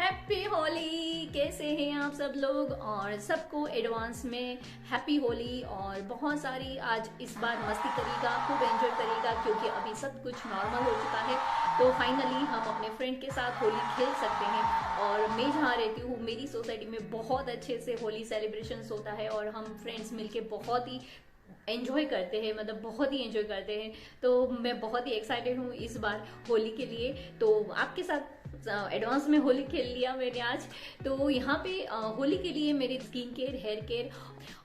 Happy Holi. कैसे हैं आप सब लोग? और सबको एडवांस में हैप्पी होली। और बहुत सारी आज इस बार मस्ती करेगा, खूब एंजॉय करेगा, क्योंकि अभी सब कुछ नॉर्मल हो चुका है। तो फाइनली हम अपने फ्रेंड के साथ होली खेल सकते हैं। और मैं जहाँ रहती हूँ मेरी सोसाइटी में बहुत अच्छे से होली सेलिब्रेशन होता है और हम फ्रेंड्स मिलके बहुत ही एंजॉय करते हैं, मतलब बहुत ही एंजॉय करते हैं। तो मैं बहुत ही एक्साइटेड हूँ इस बार होली के लिए। तो आपके साथ एडवांस में होली खेल लिया मैंने आज। तो यहाँ पे होली के लिए मेरे स्किन केयर, हेयर केयर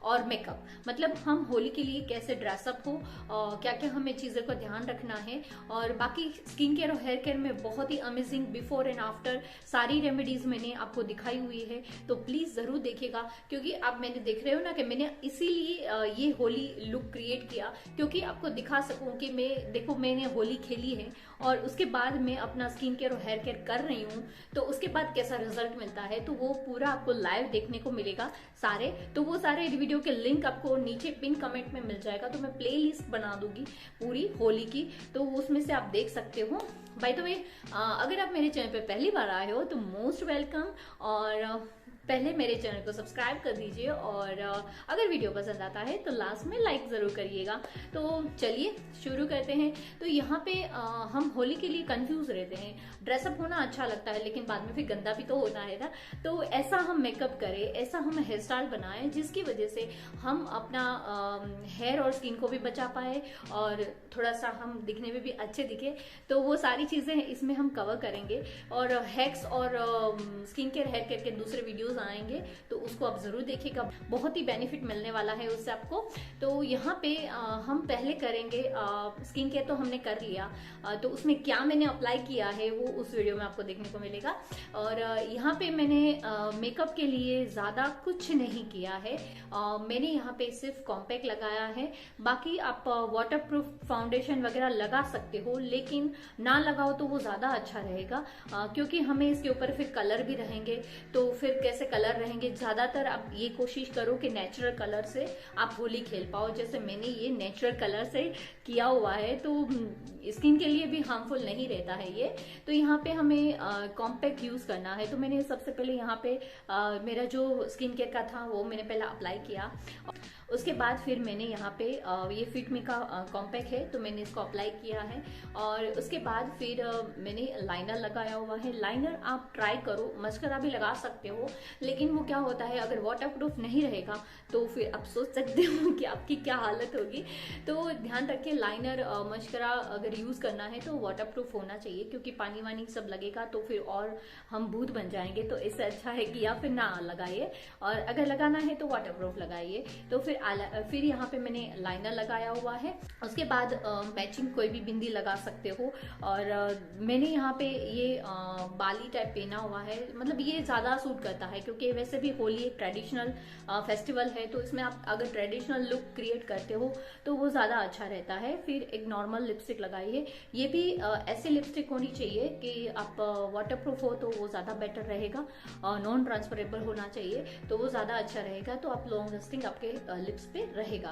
और मेकअप, मतलब हम होली के लिए कैसे ड्रेसअप हो, क्या क्या हमें चीज़ों का ध्यान रखना है। और बाकी स्किन केयर और हेयर केयर में बहुत ही अमेजिंग बिफोर एंड आफ्टर सारी रेमेडीज मैंने आपको दिखाई हुई है। तो प्लीज जरूर देखिएगा, क्योंकि आप मैंने देख रहे हो ना कि मैंने इसीलिए ये होली लुक क्रिएट किया, क्योंकि आपको दिखा सकूं कि मैं देखो मैंने होली खेली है और उसके बाद मैं अपना स्किन केयर और हेयर केयर कर रही हूँ। तो उसके बाद कैसा रिजल्ट मिलता है तो वो पूरा आपको लाइव देखने को मिलेगा सारे। तो वो सारे वीडियो के लिंक आपको नीचे पिन कमेंट में मिल जाएगा। तो मैं प्ले लिस्ट बना दूंगी पूरी होली की, तो उसमें से आप देख सकते हो। बाय द वे, अगर आप मेरे चैनल पे पहली बार आए हो तो मोस्ट वेलकम। और पहले मेरे चैनल को सब्सक्राइब कर दीजिए, और अगर वीडियो पसंद आता है तो लास्ट में लाइक जरूर करिएगा। तो चलिए शुरू करते हैं। तो यहाँ पे हम होली के लिए कंफ्यूज रहते हैं। ड्रेसअप होना अच्छा लगता है लेकिन बाद में फिर गंदा भी तो होता है ना। तो ऐसा हम मेकअप करें, ऐसा हम हेयर स्टाइल बनाएं जिसकी वजह से हम अपना हेयर और स्किन को भी बचा पाए और थोड़ा सा हम दिखने में भी अच्छे दिखे। तो वो सारी चीजें इसमें हम कवर करेंगे। और हैक्स और स्किन केयर, हेयर केयर के दूसरे वीडियोस आएंगे तो उसको आप जरूर देखिएगा, बहुत ही बेनिफिट मिलने वाला है उससे आपको। तो यहाँ पे हम पहले करेंगे स्किन केयर, तो हमने कर लिया। तो उसमें क्या मैंने अप्लाई किया है वो उस वीडियो में आपको देखने को मिलेगा। और यहाँ पे मैंने मेकअप के लिए ज्यादा कुछ नहीं किया है। मैंने यहाँ पे सिर्फ कॉम्पैक्ट लगाया है। बाकी आप वाटर प्रूफ फाउंडेशन वगैरह लगा सकते हो, लेकिन ना लगाओ तो वो ज्यादा अच्छा रहेगा, क्योंकि हमें इसके ऊपर फिर कलर भी रहेंगे। तो फिर कैसे कलर रहेंगे, ज्यादातर आप ये कोशिश करो कि नेचुरल कलर से आप होली खेल पाओ। जैसे मैंने ये नेचुरल कलर से किया हुआ है, तो स्किन के लिए भी हार्मफुल नहीं रहता है ये। तो यहाँ पे हमें कॉम्पैक्ट यूज करना है। तो मैंने सबसे पहले यहाँ पे मेरा जो स्किन केयर का था वो मैंने पहले अप्लाई किया। उसके बाद फिर मैंने यहाँ पे ये फिटमी का कॉम्पैक्ट है तो मैंने इसको अप्लाई किया है। और उसके बाद फिर मैंने लाइनर लगाया हुआ है। लाइनर आप ट्राई करो, मस्करा भी लगा सकते हो, लेकिन वो क्या होता है अगर वाटरप्रूफ नहीं रहेगा तो फिर आप सोच सकते हो कि आपकी क्या हालत होगी। तो ध्यान रखिए, लाइनर मस्करा अगर यूज करना है तो वाटरप्रूफ होना चाहिए, क्योंकि पानी वानी सब लगेगा तो फिर और हम भूत बन जाएंगे। तो इससे अच्छा है कि या फिर ना लगाइए, और अगर लगाना है तो वाटरप्रूफ लगाइए। तो फिर यहाँ पे मैंने लाइनर लगाया हुआ है। उसके बाद मैचिंग कोई भी बिंदी लगा सकते हो। और मैंने यहाँ पे ये बाली टाइप पहना हुआ है, मतलब ये ज्यादा सूट करता है क्योंकि वैसे भी होली एक ट्रेडिशनल फेस्टिवल है। तो इसमें आप अगर ट्रेडिशनल लुक क्रिएट करते हो तो वो ज्यादा अच्छा रहता है। फिर एक नॉर्मल लिपस्टिक लगाइए। ये भी ऐसी लिपस्टिक होनी चाहिए कि आप वाटरप्रूफ हो तो वो ज्यादा बेटर रहेगा, नॉन ट्रांसफरेबल होना चाहिए तो वो ज्यादा अच्छा रहेगा। तो आप लॉन्ग लास्टिंग आपके लिप्स पे रहेगा।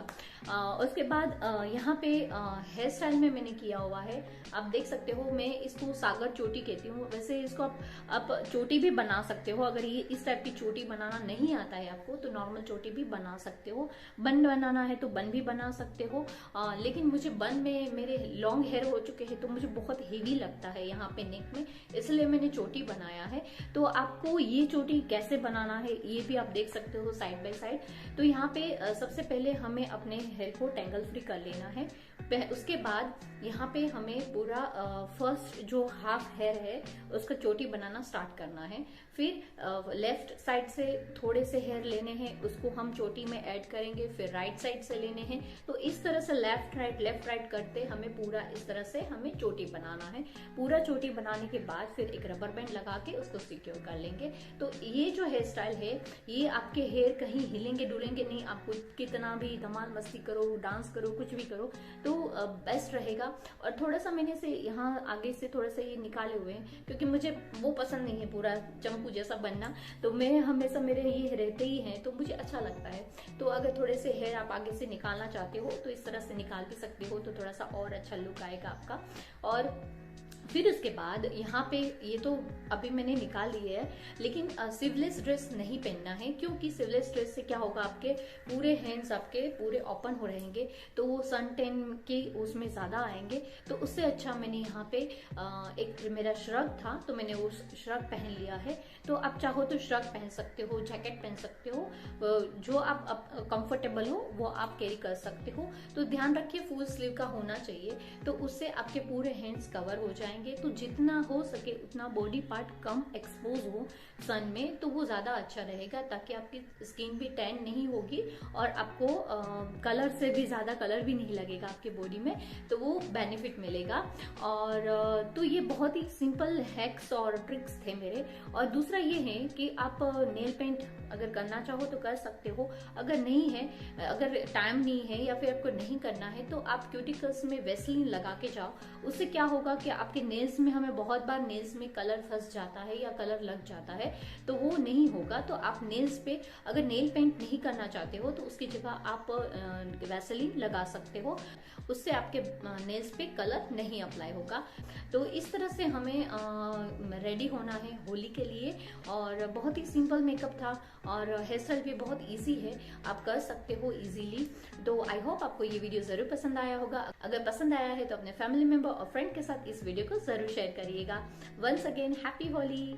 उसके बाद यहाँ पे हेयर स्टाइल में मैंने किया हुआ है, आप देख सकते हो। मैं इसको सागर चोटी कहती हूँ। वैसे इसको आप चोटी भी बना सकते हो। अगर ये इस टाइप की चोटी बनाना नहीं आता है आपको तो नॉर्मल चोटी भी बना सकते हो। बन बनाना है तो बन भी बना सकते हो। लेकिन मुझे बन में मेरे लॉन्ग हेयर हो चुके हैं तो मुझे बहुत हेवी लगता है यहाँ पे नेक में, इसलिए मैंने चोटी बनाया है। तो आपको ये चोटी कैसे बनाना है ये भी आप देख सकते हो साइड बाय साइड। तो यहाँ पे सबसे पहले हमें अपने हेयर को टेंगल फ्री कर लेना है। उसके बाद यहाँ पे हमें पूरा फर्स्ट जो हाफ हेयर है उसका चोटी बनाना स्टार्ट करना है। फिर लेफ्ट साइड से थोड़े से हेयर लेने हैं, उसको हम चोटी में ऐड करेंगे। फिर राइट साइड से लेने हैं। तो इस तरह से लेफ्ट राइट करते हमें पूरा इस तरह से हमें चोटी बनाना है। पूरा चोटी बनाने के बाद फिर एक रबर बैंड लगा के उसको सिक्योर कर लेंगे। तो ये जो हेयर स्टाइल है ये आपके हेयर कहीं हिलेंगे डुलेंगे नहीं। आपको कितना भी धमाल मस्ती करो, डांस करो, कुछ भी करो तो बेस्ट रहेगा। और थोड़ा सा मैंने से यहाँ आगे से थोड़ा सा ये निकाले हुए हैं क्योंकि मुझे वो पसंद नहीं है पूरा चंपू जैसा बनना। तो मैं हमेशा मेरे ये रहते ही हैं तो मुझे अच्छा लगता है। तो अगर थोड़े से हेयर आप आगे से निकालना चाहते हो तो इस तरह से निकाल भी सकते हो, तो थोड़ा सा और अच्छा लुक आएगा आपका। और फिर उसके बाद यहाँ पे ये तो अभी मैंने निकाल ली है, लेकिन स्लीवलेस ड्रेस नहीं पहनना है, क्योंकि स्लीवलेस ड्रेस से क्या होगा, आपके पूरे हैंड्स आपके पूरे ओपन हो रहेंगे, तो वो सन टैन के उसमें ज्यादा आएंगे। तो उससे अच्छा मैंने यहाँ पे एक मेरा श्रग था, तो मैंने वो श्रग पहन लिया है। तो आप चाहो तो श्रग पहन सकते हो, जैकेट पहन सकते हो, जो आप कंफर्टेबल हो वो आप कैरी कर सकते हो। तो ध्यान रखिए फुल स्लीव का होना चाहिए, तो उससे आपके पूरे हैंड्स कवर हो जाएंगे। तो जितना हो सके उतना बॉडी पार्ट कम एक्सपोज हो सन में, तो वो ज्यादा अच्छा रहेगा, ताकि आपकी स्किन भी टैन नहीं होगी और आपको कलर से भी ज्यादा कलर भी नहीं लगेगा आपके बॉडी में, तो वो बेनिफिट मिलेगा। और तो ये बहुत ही सिंपल हैक्स और ट्रिक्स थे मेरे। और दूसरा ये है कि आप नेल पेंट अगर करना चाहो तो कर सकते हो, अगर नहीं है, अगर टाइम नहीं है या फिर आपको नहीं करना है, तो आप क्यूटिकल्स में वेसलिन लगा के जाओ। उससे क्या होगा कि आपके नेल्स में, हमें बहुत बार नेल्स में कलर फंस जाता है या कलर लग जाता है, तो वो नहीं होगा। तो आप नेल्स पे अगर नेल पेंट नहीं करना चाहते हो तो उसकी जगह आप वेसलिन लगा सकते हो, उससे आपके नेल्स पे कलर नहीं अप्लाई होगा। तो इस तरह से हमें रेडी होना है होली के लिए। और बहुत ही सिंपल मेकअप था और हेयर स्टाइल भी बहुत इजी है, आप कर सकते हो इजीली। तो आई होप आपको ये वीडियो जरूर पसंद आया होगा। अगर पसंद आया है तो अपने फैमिली मेंबर और फ्रेंड के साथ इस वीडियो को जरूर शेयर करिएगा। Once again happy Holi.